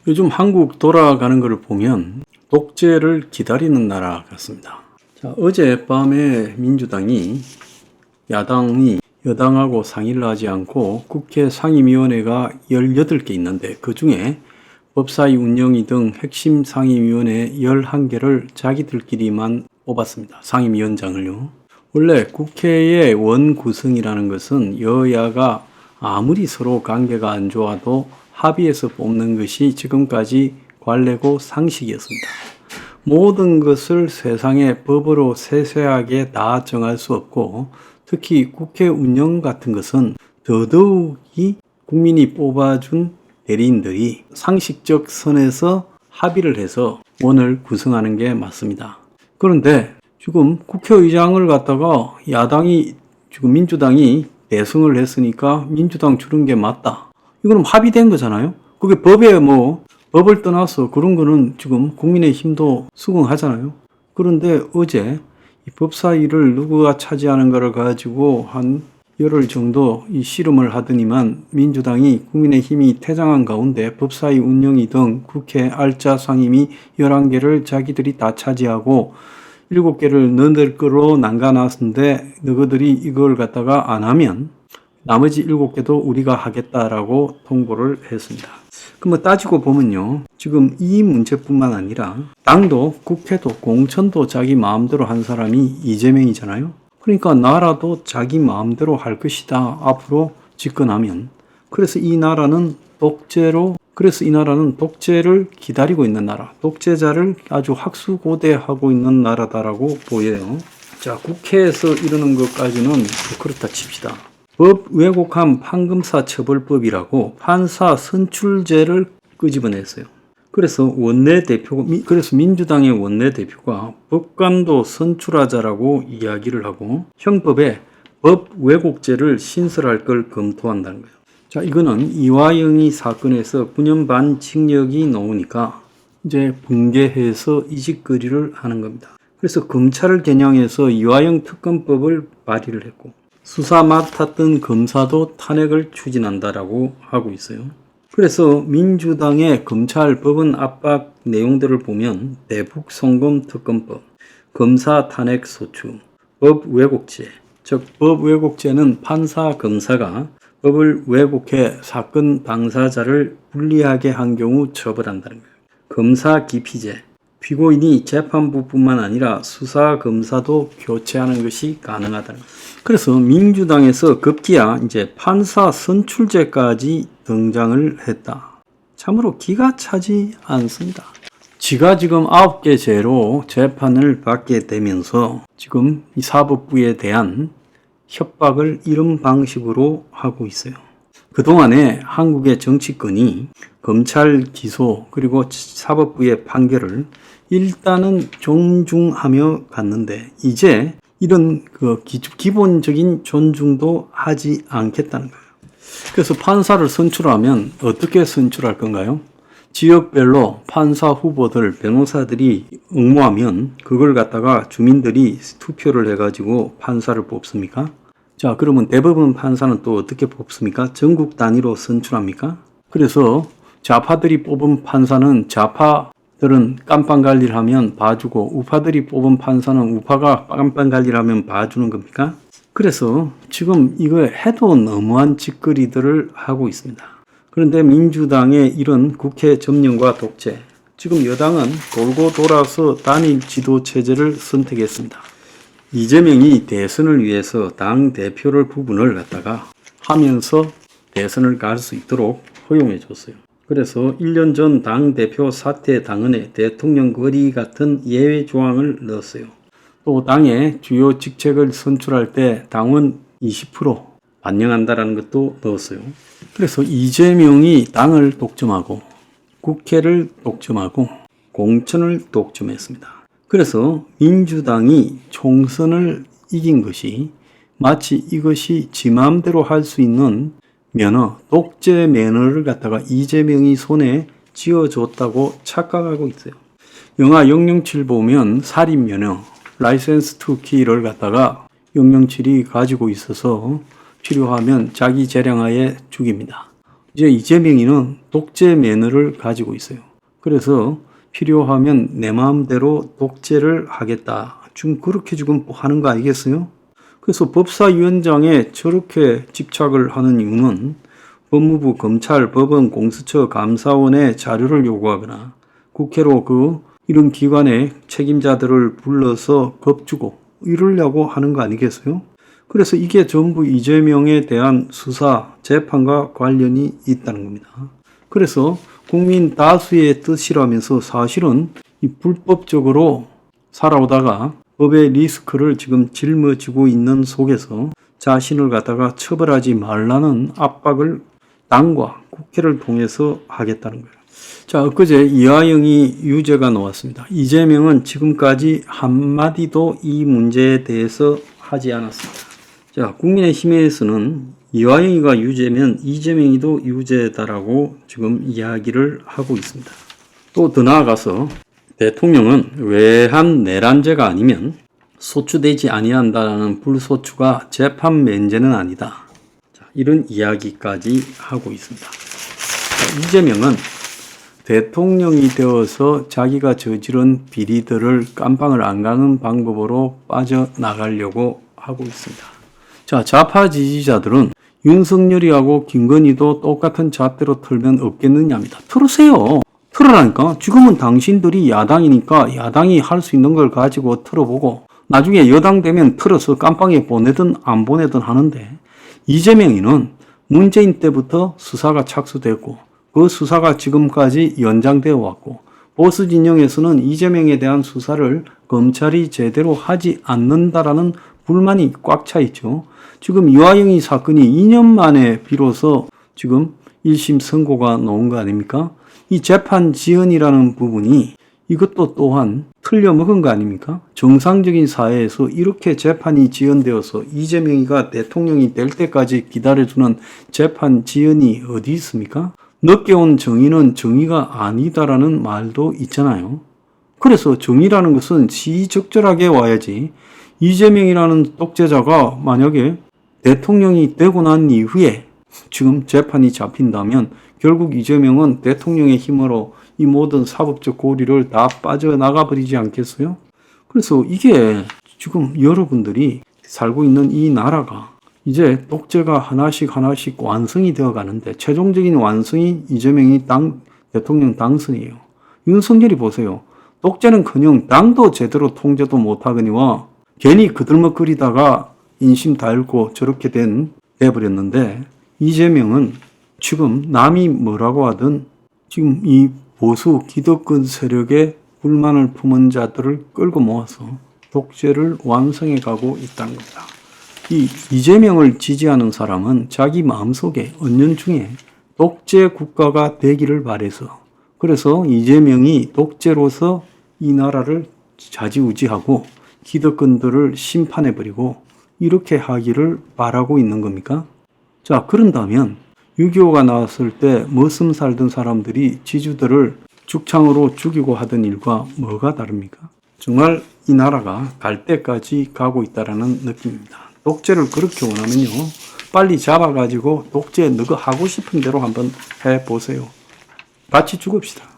요즘 한국 돌아가는 것을 보면 독재를 기다리는 나라 같습니다. 자, 어젯밤에 민주당이 야당이 여당하고 상의를 하지 않고 국회 상임위원회가 18개 있는데 그 중에 법사위 운영위 등 핵심 상임위원회 11개를 자기들끼리만 뽑았습니다. 상임위원장을요. 원래 국회의 원구성이라는 것은 여야가 아무리 서로 관계가 안 좋아도 합의해서 뽑는 것이 지금까지 관례고 상식이었습니다. 모든 것을 세상의 법으로 세세하게 다 정할 수 없고 특히 국회 운영 같은 것은 더더욱이 국민이 뽑아준 대리인들이 상식적 선에서 합의를 해서 원을 구성하는 게 맞습니다. 그런데 지금 국회의장을 갖다가 지금 민주당이 대승을 했으니까 민주당 주는 게 맞다. 이거는 합의된 거잖아요. 그게 법을 떠나서 그런 거는 지금 국민의힘도 수긍하잖아요. 그런데 어제 이 법사위를 누구가 차지하는가를 가지고 한 열흘 정도 이 씨름을 하더니만 민주당이 국민의힘이 퇴장한 가운데 법사위 운영위 등 국회 알짜 상임위 11개를 자기들이 다 차지하고 7개를 너희들 거로 남겨놨는데 너희들이 이걸 갖다가 안 하면 나머지 7개도 우리가 하겠다라고 통보를 했습니다. 그럼 따지고 보면요. 지금 이 문제뿐만 아니라 당도 국회도 공천도 자기 마음대로 한 사람이 이재명이잖아요. 그러니까 나라도 자기 마음대로 할 것이다. 앞으로 집권하면. 그래서 이 나라는 독재를 기다리고 있는 나라, 독재자를 아주 학수고대하고 있는 나라다라고 보여요. 자, 국회에서 이러는 것까지는 그렇다 칩시다. 법 왜곡한 판검사 처벌법이라고 판사 선출제를 끄집어냈어요. 그래서 민주당의 원내대표가 법관도 선출하자라고 이야기를 하고 형법에 법 왜곡죄를 신설할 걸 검토한다는 거예요. 자, 이거는 이화영이 사건에서 9년 반 징역이 나오니까 이제 분개해서 이직거리를 하는 겁니다. 그래서 검찰을 겨냥해서 이화영 특검법을 발의를 했고 수사 맡았던 검사도 탄핵을 추진한다라고 하고 있어요. 그래서 민주당의 검찰 법원 압박 내용들을 보면 대북 송금 특검법, 검사 탄핵 소추, 법 왜곡죄, 즉 법 왜곡죄는 판사, 검사가 법을 왜곡해 사건 당사자를 불리하게 한 경우 처벌한다는 거예요. 검사 기피제, 피고인이 재판부뿐만 아니라 수사 검사도 교체하는 것이 가능하다는 거예요. 그래서 민주당에서 급기야 이제 판사 선출제까지 등장을 했다. 참으로 기가 차지 않습니다. 지가 지금 9개 죄로 재판을 받게 되면서 지금 이 사법부에 대한 협박을 이런 방식으로 하고 있어요. 그동안에 한국의 정치권이 검찰 기소 그리고 사법부의 판결을 일단은 존중하며 갔는데 이제 이런 기본적인 존중도 하지 않겠다는 거예요. 그래서 판사를 선출하면 어떻게 선출할 건가요? 지역별로 판사 후보들, 변호사들이 응모하면 그걸 갖다가 주민들이 투표를 해가지고 판사를 뽑습니까? 자, 그러면 대법원 판사는 또 어떻게 뽑습니까? 전국 단위로 선출합니까? 그래서 좌파들이 뽑은 판사는 좌파들은 깜빵 관리를 하면 봐주고 우파들이 뽑은 판사는 우파가 깜빵 관리를 하면 봐주는 겁니까? 그래서 지금 이거 해도 너무한 짓거리들을 하고 있습니다. 그런데 민주당의 이런 국회 점령과 독재, 지금 여당은 돌고 돌아서 단일 지도 체제를 선택했습니다. 이재명이 대선을 위해서 당 대표를 부분을 갖다가 하면서 대선을 갈 수 있도록 허용해 줬어요. 그래서 1년 전 당 대표 사퇴 당헌에 대통령 거리 같은 예외 조항을 넣었어요. 또 당의 주요 직책을 선출할 때 당원 20% 반영한다라는 것도 넣었어요. 그래서 이재명이 당을 독점하고 국회를 독점하고 공천을 독점했습니다. 그래서 민주당이 총선을 이긴 것이 마치 이것이 지 마음대로 할 수 있는 독재 면허를 갖다가 이재명이 손에 쥐어줬다고 착각하고 있어요. 영화 007 보면 살인 면허, 라이센스 투 키를 갖다가 007이 가지고 있어서 필요하면 자기 재량하에 죽입니다. 이제 이재명이는 독재 매너를 가지고 있어요. 그래서 필요하면 내 마음대로 독재를 하겠다. 지금 그렇게 지금 하는 거 아니겠어요? 그래서 법사위원장에 저렇게 집착을 하는 이유는 법무부, 검찰, 법원, 공수처, 감사원에 자료를 요구하거나 국회로 이런 기관의 책임자들을 불러서 겁주고 이러려고 하는 거 아니겠어요? 그래서 이게 전부 이재명에 대한 수사, 재판과 관련이 있다는 겁니다. 그래서 국민 다수의 뜻이라면서 사실은 이 불법적으로 살아오다가 법의 리스크를 지금 짊어지고 있는 속에서 자신을 갖다가 처벌하지 말라는 압박을 당과 국회를 통해서 하겠다는 거예요. 자, 엊그제 이화영이 유죄가 나왔습니다. 이재명은 지금까지 한마디도 이 문제에 대해서 하지 않았습니다. 자, 국민의힘에서는 이화영이가 유죄면 이재명이도 유죄다라고 지금 이야기를 하고 있습니다. 또 더 나아가서 대통령은 외환 내란죄가 아니면 소추되지 아니한다라는 불소추가 재판 면제는 아니다. 자, 이런 이야기까지 하고 있습니다. 자, 이재명은 대통령이 되어서 자기가 저지른 비리들을 깜빵을 안 가는 방법으로 빠져나가려고 하고 있습니다. 자, 좌파 지지자들은 윤석열이하고 김건희도 똑같은 잣대로 털면 없겠느냐입니다. 털으세요. 털으라니까. 지금은 당신들이 야당이니까 야당이 할 수 있는 걸 가지고 털어보고 나중에 여당 되면 털어서 깜빵에 보내든 안 보내든 하는데, 이재명이는 문재인 때부터 수사가 착수됐고 그 수사가 지금까지 연장되어 왔고 보수 진영에서는 이재명에 대한 수사를 검찰이 제대로 하지 않는다라는 불만이 꽉 차 있죠. 지금 이화영이 사건이 2년 만에 비로소 지금 1심 선고가 나온 거 아닙니까? 이 재판 지연이라는 부분이 이것도 또한 틀려먹은 거 아닙니까? 정상적인 사회에서 이렇게 재판이 지연되어서 이재명이가 대통령이 될 때까지 기다려주는 재판 지연이 어디 있습니까? 늦게 온 정의는 정의가 아니다라는 말도 있잖아요. 그래서 정의라는 것은 시적절하게 와야지, 이재명이라는 독재자가 만약에 대통령이 되고 난 이후에 지금 재판이 잡힌다면 결국 이재명은 대통령의 힘으로 이 모든 사법적 고리를 다 빠져나가 버리지 않겠어요? 그래서 이게 지금 여러분들이 살고 있는 이 나라가 이제 독재가 하나씩 완성이 되어 가는데 최종적인 완성이 이재명이 대통령 당선이에요. 윤석열이 보세요. 독재는커녕 당도 제대로 통제도 못하거니와 괜히 그들먹거리다가 인심 다 잃고 저렇게 돼버렸는데, 이재명은 지금 남이 뭐라고 하든 지금 이 보수 기득권 세력의 불만을 품은 자들을 끌고 모아서 독재를 완성해 가고 있다는 겁니다. 이 이재명을 지지하는 사람은 자기 마음속에 은연중에 독재 국가가 되기를 바래서, 그래서 이재명이 독재로서 이 나라를 좌지우지하고 기득권들을 심판해버리고 이렇게 하기를 바라고 있는 겁니까? 자, 그런다면 6.25가 나왔을 때 머슴 살던 사람들이 지주들을 죽창으로 죽이고 하던 일과 뭐가 다릅니까? 정말 이 나라가 갈 때까지 가고 있다는 느낌입니다. 독재를 그렇게 원하면요, 빨리 잡아가지고 독재 너가 하고 싶은 대로 한번 해보세요. 같이 죽읍시다.